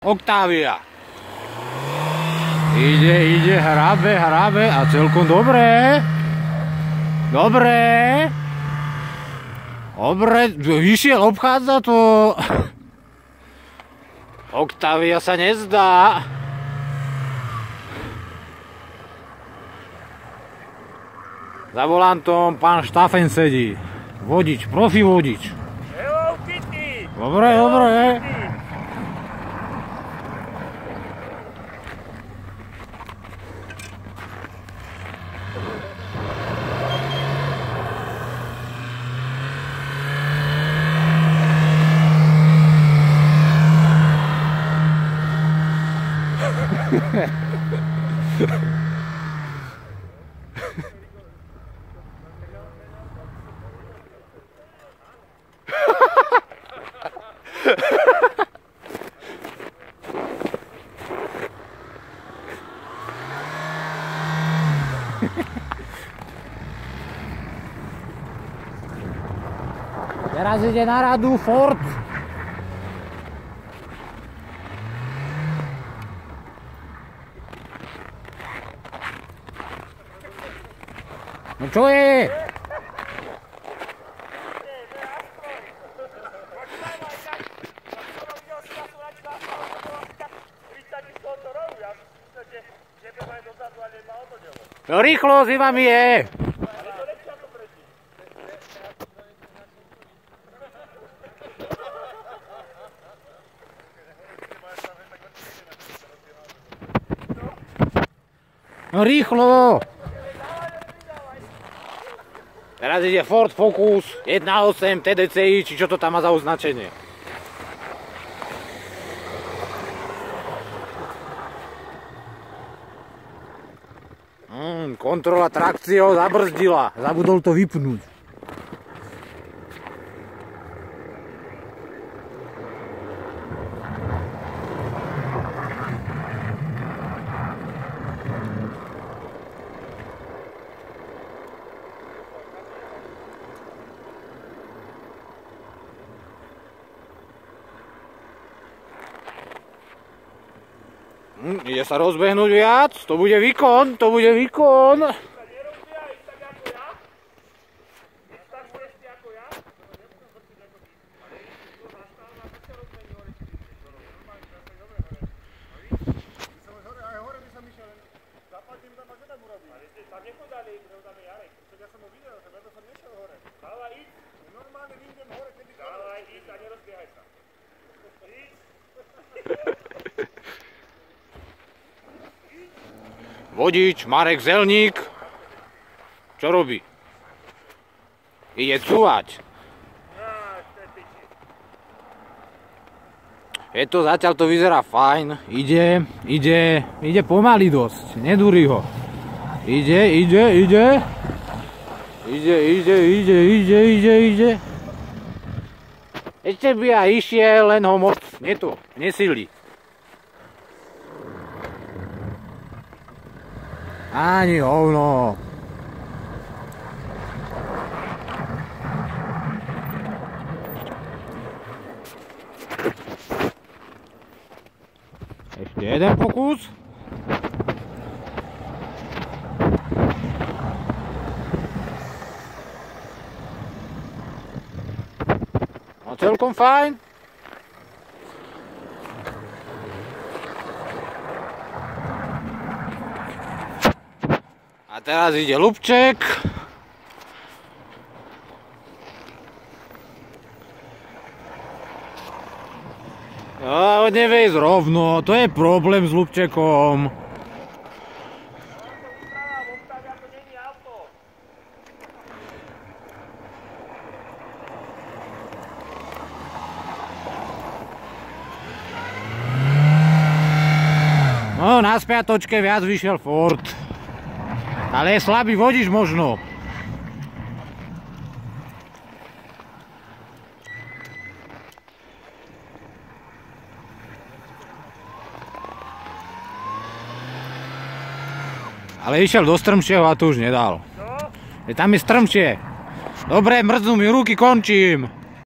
Octavia. Ide, hrabe a celkom dobré. Dobre, vyšiel, obchádza to. Octavia sa nezdá. Za volantom pán Štafen sedí. Vodič, profi vodič. Hello Kitty! Dobre. Teraz ide na radu Ford. No čo je? No rýchlo, zima mi je. No rýchlo. Teraz ide Ford Focus 1.8 TDCi, či čo to tam má za označenie. Kontrola trakciou zabrzdila, zabudol to vypnúť. Ide sa rozbehnúť viac, to bude výkon, Vodič Marek Zelník, čo robí? Ide cúvať. Je to, zatiaľ to vyzerá fajn. Ide pomaly dosť, nedúri ho. Ide. Ešte by aj išiel, len ho moc nesíli. Ani hovno. Ešte jeden pokus. No celkom fajn. A teraz ide Ľubček. No, nevie ísť rovno, to je problém s Ľubčekom. No, na spiatočke viac vyšiel Ford. Ale je slabý vodič možno. Ale išiel do strmšieho a to už nedal. Tam je strmšie. Dobre, mrznú mi ruky, končím.